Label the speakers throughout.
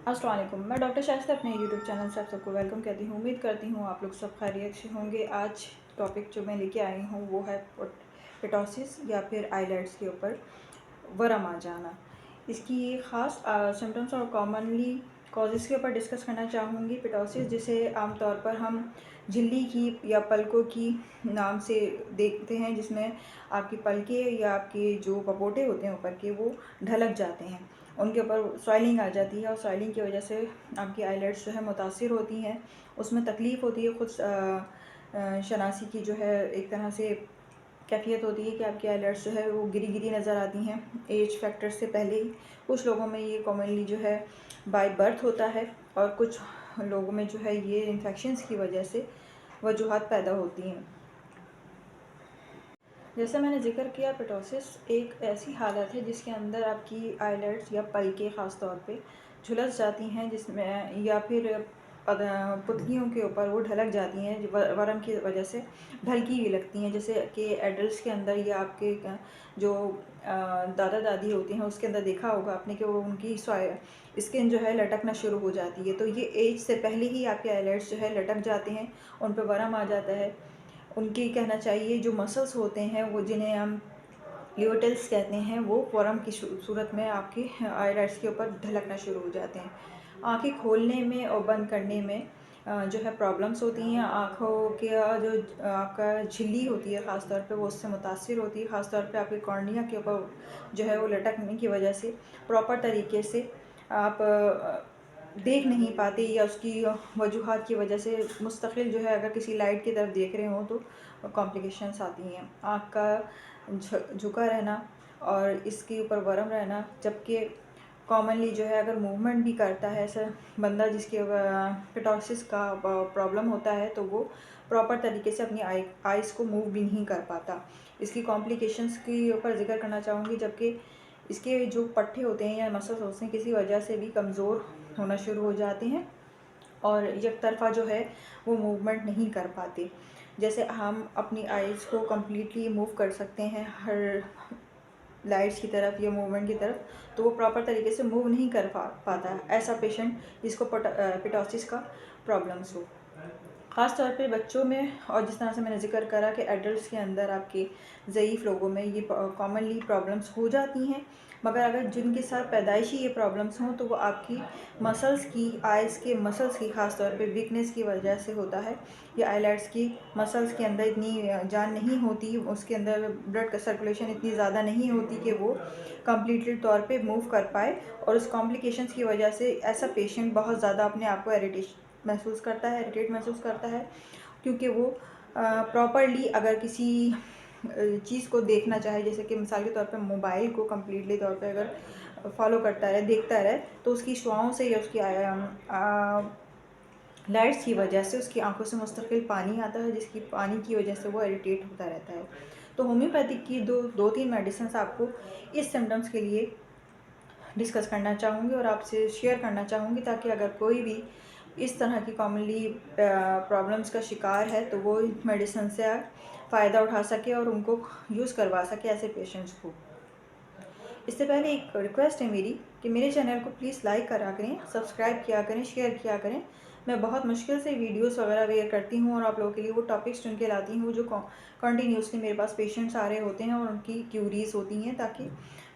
Speaker 1: अस्सलाम वालेकुम। मैं डॉक्टर शाइस्ता अपने यूट्यूब चैनल से आप सबको वेलकम कहती हूँ। उम्मीद करती हूँ आप लोग सब खैरियत से होंगे। आज टॉपिक जो मैं लेके आई हूँ वो है पिटोसिस या फिर आइलेट्स के ऊपर वरम आ जाना। इसकी ख़ास सिम्टम्स और कॉमनली कॉजेज़ के ऊपर डिस्कस करना चाहूँगी। पिटोसिस जिसे आमतौर पर हम झिल्ली की या पलकों की नाम से देखते हैं, जिसमें आपकी पलकें या आपके जो पपोटे होते हैं ऊपर के वो ढलक जाते हैं, उनके ऊपर स्वेलिंग आ जाती है और स्वेलिंग की वजह से आपकी आइलेट्स जो है मुतासिर होती हैं। उसमें तकलीफ़ होती है, खुद शनासी की जो है एक तरह से कैफियत होती है कि आपकी आइलेट्स जो है वो गिरी गिरी नज़र आती हैं एज फैक्टर से पहले ही। कुछ लोगों में ये कॉमनली जो है बाय बर्थ होता है और कुछ लोगों में जो है ये इन्फेक्शंस की वजह से वजूहात पैदा होती हैं। जैसा मैंने जिक्र किया, पिटोसिस एक ऐसी हालत है जिसके अंदर आपकी आइलेट्स या पलकें ख़ास तौर पे झुलस जाती हैं, जिसमें या फिर पुतलियों के ऊपर वो ढलक जाती हैं वरम की वजह से ढलकी भी लगती हैं। जैसे कि एडल्ट्स के अंदर या आपके जो दादा दादी होती हैं उसके अंदर देखा होगा आपने कि वो उनकी स्किन जो है लटकना शुरू हो जाती है। तो ये एज से पहले ही आपके आइलेट्स जो है लटक जाते हैं, उन पर वरम आ जाता है। उनकी कहना चाहिए जो मसल्स होते हैं वो, जिन्हें हम ल्यूटेल्स कहते हैं, वो वरम की सूरत में आपकी आइलेट्स के ऊपर ढलकना शुरू हो जाते हैं। आंखें खोलने में और बंद करने में जो है प्रॉब्लम्स होती हैं। आँखों के जो आपका झिल्ली होती है ख़ास तौर पे वो उससे मुतासिर होती है। ख़ास तौर पे आपके कॉर्निया के ऊपर जो है वो लटकने की वजह से प्रॉपर तरीके से आप देख नहीं पाते, या उसकी वजूहात की वजह से मुस्तकिल जो है अगर किसी लाइट की तरफ देख रहे हों तो कॉम्प्लिकेशंस आती हैं। आँख का झुका रहना और इसके ऊपर वरम रहना, जबकि कॉमनली जो है अगर मूवमेंट भी करता है ऐसा बंदा जिसके पिटोसिस का प्रॉब्लम होता है, तो वो प्रॉपर तरीके से अपनी आइज़ को मूव भी नहीं कर पाता। इसकी कॉम्प्लिकेशंस के ऊपर जिक्र करना चाहूँगी, जबकि इसके जो पट्टे होते हैं या मसल्स होते हैं किसी वजह से भी कमज़ोर होना शुरू हो जाते हैं और एक तरफ़ा जो है वो मूवमेंट नहीं कर पाते। जैसे हम अपनी आइज़ को कम्प्लीटली मूव कर सकते हैं हर लाइट्स की तरफ या मूवमेंट की तरफ, तो वो प्रॉपर तरीके से मूव नहीं कर पाता ऐसा पेशेंट जिसको पिटोसिस का प्रॉब्लम्स हो। ख़ास तौर पे बच्चों में, और जिस तरह से मैंने ज़िक्र करा कि एडल्ट्स के अंदर आपके ज़ईफ़ लोगों में ये कॉमनली प्रॉब्लम्स हो जाती हैं, मगर अगर जिनके साथ पैदाइशी ये प्रॉब्लम्स हों तो वो आपकी मसल्स की, आइज़ के मसल्स की ख़ास तौर पे वीकनेस की वजह से होता है। या आइलेट्स की मसल्स के अंदर इतनी जान नहीं होती, उसके अंदर ब्लड का सर्कुलेशन इतनी ज़्यादा नहीं होती कि वो कम्प्लीटली तौर पे मूव कर पाए, और उस कॉम्प्लिकेशंस की वजह से ऐसा पेशेंट बहुत ज़्यादा अपने आप को इरिटेट महसूस करता है, क्योंकि वो प्रॉपरली अगर किसी चीज़ को देखना चाहे, जैसे कि मिसाल के तौर पे मोबाइल को कम्प्लीटली तौर पे अगर फॉलो करता रहे, देखता रहे, तो उसकी शुआओं से या उसकी लाइट्स की वजह से उसकी आंखों से मुस्तकिल पानी आता है, जिसकी पानी की वजह से वो इरिटेट होता रहता है। तो होम्योपैथिक की दो तीन मेडिसिन आपको इस सिम्टम्स के लिए डिस्कस करना चाहूँगी और आपसे शेयर करना चाहूँगी, ताकि अगर कोई भी इस तरह की कॉमनली प्रॉब्लम्स का शिकार है तो वो मेडिसिन से फ़ायदा उठा सके और उनको यूज़ करवा सके ऐसे पेशेंट्स को। इससे पहले एक रिक्वेस्ट है मेरी कि मेरे चैनल को प्लीज़ लाइक करा करें, सब्सक्राइब किया करें, शेयर किया करें। मैं बहुत मुश्किल से वीडियोस वगैरह वेयर करती हूँ और आप लोगों के लिए वो टॉपिक्स चुन के लाती हूँ जो कंटिन्यूसली मेरे पास पेशेंट्स आ रहे होते हैं और उनकी क्यूरीज होती हैं, ताकि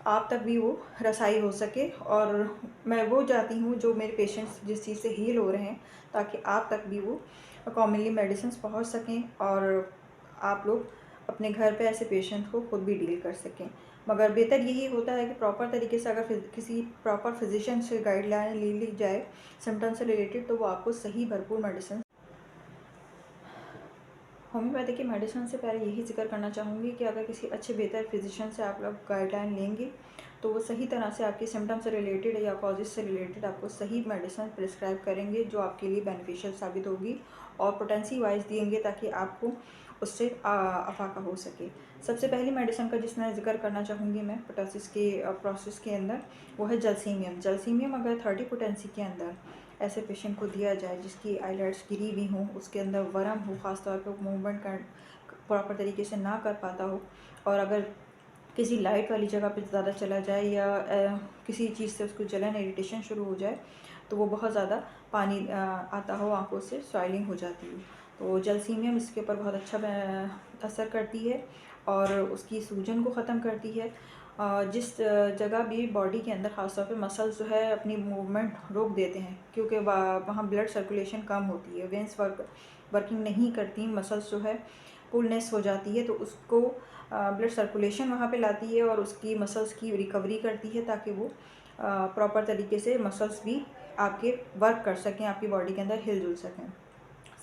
Speaker 1: आप तक भी वो रसाई हो सके। और मैं वो चाहती हूँ जो मेरे पेशेंट्स जिस चीज़ से हील हो रहे हैं, ताकि आप तक भी वो कॉमनली मेडिसिन पहुँच सकें और आप लोग अपने घर पे ऐसे पेशेंट को खुद भी डील कर सकें। मगर बेहतर यही होता है कि प्रॉपर तरीके से अगर किसी प्रॉपर फिजिशियन से गाइडलाइन ले ली जाए सिम्टम से रिलेटेड, तो वो आपको सही भरपूर मेडिसिन। होम्योपैथी की मेडिसिन से पहले यही जिक्र करना चाहूँगी कि अगर किसी अच्छे बेहतर फिजिशियन से आप लोग गाइडलाइन लेंगे तो वो सही तरह से आपके सिम्टम से रिलेटेड या कॉजेज़ से रिलेटेड आपको सही मेडिसिन प्रिस्क्राइब करेंगे, जो आपके लिए बेनिफिशियल साबित होगी और पोटेंसी वाइज देंगे, ताकि आपको उससे अफाका हो सके। सबसे पहली मेडिसिन का जिसमें ज़िक्र करना चाहूँगी मैं पिटोसिस के प्रोसेस के अंदर, वो है जलसीमियम। जलसीमियम अगर 30 पोटेंसी के अंदर ऐसे पेशेंट को दिया जाए जिसकी आइलेट्स गिरी हुई हों, उसके अंदर वरम हो, ख़ास तौर पे मूवमेंट कर प्रॉपर तरीके से ना कर पाता हो, और अगर किसी लाइट वाली जगह पे ज़्यादा चला जाए या किसी चीज़ से उसको जलन इरिटेशन शुरू हो जाए तो वो बहुत ज़्यादा पानी आता हो आँखों से, स्वेलिंग हो जाती है। तो जलसीमियम इसके ऊपर बहुत अच्छा असर करती है और उसकी सूजन को ख़त्म करती है। जिस जगह भी बॉडी के अंदर ख़ास तौर पे मसल्स जो है अपनी मूवमेंट रोक देते हैं क्योंकि वहाँ ब्लड सर्कुलेशन कम होती है, वेंस वर्किंग नहीं करती, मसल्स जो है पुलनेस हो जाती है, तो उसको ब्लड सर्कुलेशन वहाँ पे लाती है और उसकी मसल्स की रिकवरी करती है ताकि वो प्रॉपर तरीके से मसल्स भी आपके वर्क कर सकें, आपकी बॉडी के अंदर हिल जुल सकें।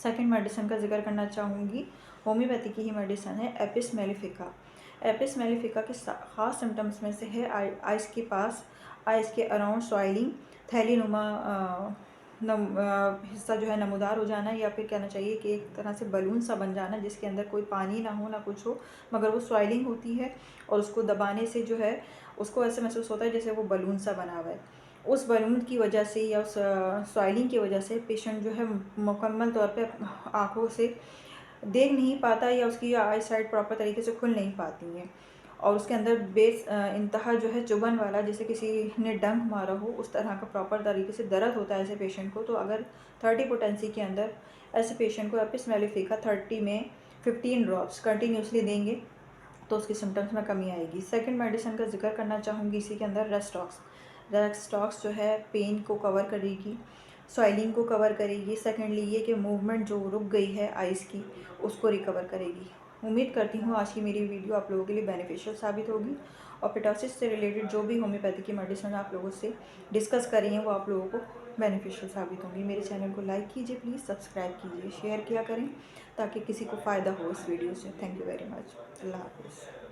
Speaker 1: सेकंड मेडिसिन का जिक्र करना चाहूँगी, होम्योपैथी की ही मेडिसिन है एपिस मेलिफिका। एपिस मेलिफिका के ख़ास सिम्टम्स में से है आइज़ के पास, आइज़ के अराउंड सॉइलिंग, थैलीनुमा हिस्सा जो है नमूदार हो जाना, या फिर कहना चाहिए कि एक तरह से बलून सा बन जाना जिसके अंदर कोई पानी ना हो ना कुछ हो, मगर वो सॉइलिंग होती है और उसको दबाने से जो है उसको ऐसे महसूस होता है जैसे वो बलून सा बना हुआ है। उस बलून की वजह से या उस सॉइलिंग की वजह से पेशेंट जो है मुकम्मल तौर पे आँखों से देख नहीं पाता या उसकी आई साइट प्रॉपर तरीके से खुल नहीं पाती हैं और उसके अंदर बेस इंतहा जो है चुभन वाला, जैसे किसी ने डंक मारा हो उस तरह का प्रॉपर तरीके से दर्द होता है ऐसे पेशेंट को। तो अगर 30 पोटेंसी के अंदर ऐसे पेशेंट को एपिस मेलिफिका 30 में 15 ड्रॉप्स कंटिन्यूसली देंगे तो उसके सिम्टम्स में कमी आएगी। सेकंड मेडिसिन का जिक्र करना चाहूँगी इसी के अंदर रेस्टॉक्स। रेस्टॉक्स जो है पेन को कवर करेगी, सॉइलिंग को कवर करेगी। सेकेंडली ये कि मूवमेंट जो रुक गई है आइज़ की उसको रिकवर करेगी। उम्मीद करती हूँ आज की मेरी वीडियो आप लोगों के लिए बेनिफिशियल साबित होगी और पिटोसिस से रिलेटेड जो भी होम्योपैथी की मेडिसिन आप लोगों से डिस्कस करी हैं वो आप लोगों को बेनिफिशियल साबित होंगी। मेरे चैनल को लाइक कीजिए, प्लीज़ सब्सक्राइब कीजिए, शेयर किया करें ताकि किसी को फ़ायदा हो इस वीडियो से। Thank you very much. अल्लाह हाफ़िज़।